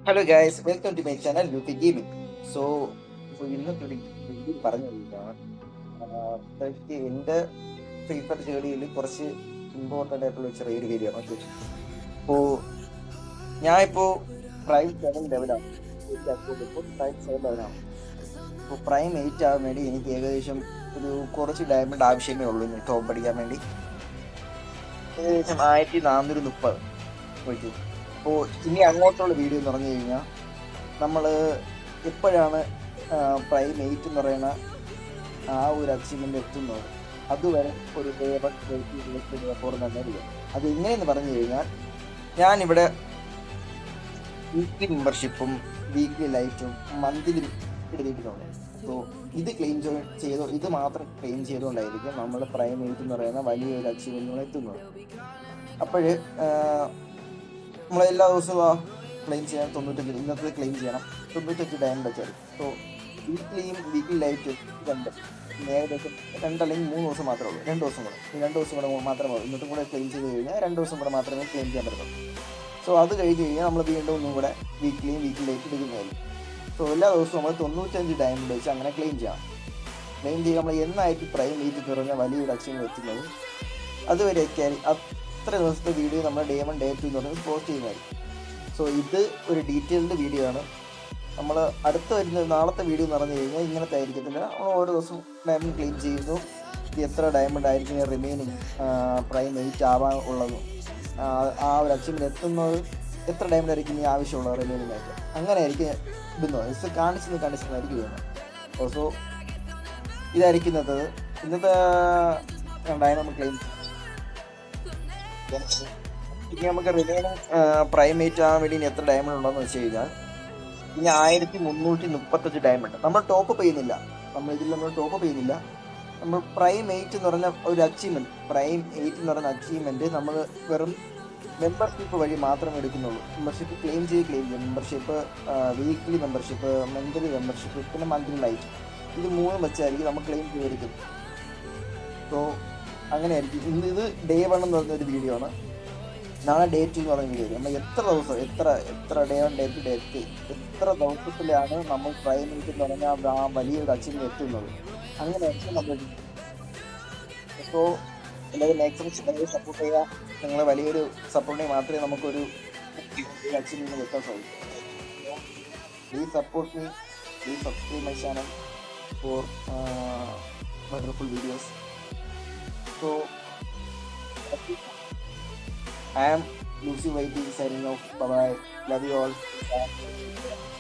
Hello guys, welcome to my channel Loopy Gaming. So ഇന്നത്തെ ഒരു video പറഞ്ഞു കഴിഞ്ഞാൽ എൻ്റെ ഫ്രീ ഫയർ ജേണിയിൽ കുറച്ച് ഇമ്പോർട്ടൻ്റ് ആയിട്ടുള്ള ചെറിയൊരു വീഡിയോ ആണ്. ഓക്കെ, അപ്പോൾ ഞാൻ ഇപ്പോൾ പ്രൈം 7 ലെവലാണ്. എൻ്റെ അക്കൗണ്ട് ഇപ്പോൾ പ്രൈം 7 ലെവലാണ്. അപ്പോൾ പ്രൈം 8 ആകാൻ വേണ്ടി എനിക്ക് ഏകദേശം ഒരു കുറച്ച് ഡയമണ്ട് ആവശ്യമേ ഉള്ളൂ ടോപ്പ് അടിക്കാൻ വേണ്ടി. ഏകദേശം 1430. ഓക്കെ, അപ്പോൾ ഇനി അങ്ങോട്ടുള്ള വീഡിയോ എന്ന് പറഞ്ഞു കഴിഞ്ഞാൽ നമ്മൾ എപ്പോഴാണ് പ്രൈം 8 എന്ന് പറയുന്ന ആ ഒരു അച്ചീവ്മെൻ്റ് എത്തുന്നത്, അതുവരെ ഒരു നല്ലത്. അത് എങ്ങനെയെന്ന് പറഞ്ഞു കഴിഞ്ഞാൽ ഞാനിവിടെ വീക്ക്ലി മെമ്പർഷിപ്പും വീക്ക്ലി ലൈറ്റും മന്ത്ലി എടുത്തിട്ടുണ്ട്. സോ ഇത് ചെയ്തോ ഇത് മാത്രം ക്ലെയിം ചെയ്തുകൊണ്ടായിരിക്കും നമ്മൾ പ്രൈം 8 എന്ന് പറയുന്ന വലിയൊരു അച്ചീവ്മെൻറ്റിൽ എത്തുന്നത്. അപ്പോൾ നമ്മളെല്ലാ ദിവസവും ക്ലെയിം ചെയ്യാൻ 95, ഇന്നത്തെ ക്ലെയിം ചെയ്യണം 95 ഡയമണ്ട് വെച്ചാൽ. സോ വീക്ക്ലി ലൈറ്റ് ഏകദേശം 2 അല്ലെങ്കിൽ 3 ദിവസം മാത്രമേ ഉള്ളൂ. 2 ദിവസം കൂടെ 2 ദിവസം കൂടെ മാത്രമേ ഉള്ളൂ. ഇന്നത്തും കൂടെ ക്ലെയിം ചെയ്ത് കഴിഞ്ഞാൽ 2 ദിവസം കൂടെ മാത്രമേ ക്ലെയിം ചെയ്യാൻ പറ്റുള്ളൂ. സോ അത് കഴിഞ്ഞ് കഴിഞ്ഞാൽ നമ്മൾ വീണ്ടും ഒന്നും കൂടെ വീക്ക്ലി ലൈറ്റ് എടുക്കുന്നതായിരിക്കും. സോ എല്ലാ ദിവസവും നമ്മൾ 95 ഡയമണ്ട് വെച്ച് അങ്ങനെ ക്ലെയിം ചെയ്യാം. ക്ലെയിം ചെയ്യുക നമ്മൾ എന്നായിട്ട് പ്രൈം 8 തുറന്ന വലിയൊരു അച്ചീവ്മെന്റ് എത്തുന്നത് അതുവരെയൊക്കെ അത്ര ദിവസത്തെ വീഡിയോ നമ്മൾ ഡേ 1 ഡേ 2 എന്ന് പറഞ്ഞ് പോസ്റ്റ് ചെയ്യുന്നതായിരിക്കും. സോ ഇത് ഒരു ഡീറ്റെയിൽഡ് വീഡിയോ ആണ്. നമ്മൾ അടുത്ത് വരുന്ന നാളത്തെ വീഡിയോ എന്ന് പറഞ്ഞു കഴിഞ്ഞാൽ ഇങ്ങനത്തെ ആയിരിക്കത്തില്ല. നമ്മൾ ഓരോ ദിവസവും ഡയമണ്ട് ക്ലെയിം ചെയ്യുന്നു. ഇത് എത്ര ഡയമണ്ട് ആയിരിക്കും റിമൈനിങ് പ്രൈം 8 ആവാൻ ഉള്ളതും, ആ ഒരു അച്ചീവ്മെന്റ് എത്തുന്നത് എത്ര ഡയമണ്ട് ആയിരിക്കും ഇനി ആവശ്യമുള്ളത് റിമൈനിങ് ആയിട്ട്, അങ്ങനെ ആയിരിക്കും ഇടുന്നത്. ഇത് കാണിച്ചതായിരിക്കും ഇടുന്നത്. സോ ഇതായിരിക്കുന്നത് ഇന്നത്തെ ഡയമണ്ട് ക്ലെയിം. ഇനി നമുക്ക് റിമൈനിങ് പ്രൈം 8 ആവാൻ വേണ്ടി ഇനി എത്ര ഡയമണ്ട് ഉണ്ടോയെന്ന് വെച്ച് കഴിഞ്ഞാൽ ഇനി 1335 ഡയമണ്ട്. നമ്മൾ ടോപ്പ് ചെയ്യുന്നില്ല. നമ്മൾ ടോപ്പ് ചെയ്യുന്നില്ല. നമ്മൾ പ്രൈം 8 എന്ന് പറഞ്ഞ ഒരു അച്ചീവ്മെന്റ്, പ്രൈം 8 എന്ന് പറഞ്ഞ അച്ചീവ്മെന്റ് നമ്മൾ വെറും മെമ്പർഷിപ്പ് വഴി മാത്രമേ എടുക്കുന്നുള്ളൂ. മെമ്പർഷിപ്പ് ക്ലെയിം ചെയ്യും. Membership weekly membership, monthly membership, പിന്നെ മന്ത്ലി ലൈറ്റ്, ഇത് 3 വെച്ചായിരിക്കും നമ്മൾ ക്ലെയിം ചെയ്തിരിക്കുന്നത്. സോ അങ്ങനെയായിരിക്കും. ഇത് ഡേ 1 എന്ന് പറഞ്ഞൊരു വീഡിയോ ആണ്. നാളെ ഡേ 2 എന്ന് പറഞ്ഞ വീഡിയോ. നമ്മൾ എത്ര ദിവസം എത്ര ഡേ 1 ഡേ 2 ഡേ 3 എത്ര ദിവസത്തിലാണ് നമ്മൾ പ്രൈം 8 എന്ന് പറഞ്ഞാൽ ആ വലിയൊരു അച്ചീവ്മെന്റ് എത്തുന്നത്, അങ്ങനെയായിരിക്കും നമ്മൾ. അപ്പോൾ എല്ലാവരും മാക്സിമം സപ്പോർട്ട് ചെയ്യുക. നിങ്ങൾ വലിയൊരു സപ്പോർട്ടിനെ മാത്രമേ നമുക്കൊരു അച്ചീവ്മെന്റ് എത്താൻ സാധിക്കൂ. Please support me, please subscribe my channel for wonderful videos. So I am Lucy Whiting signing off. Bye bye. Love you all. Bye.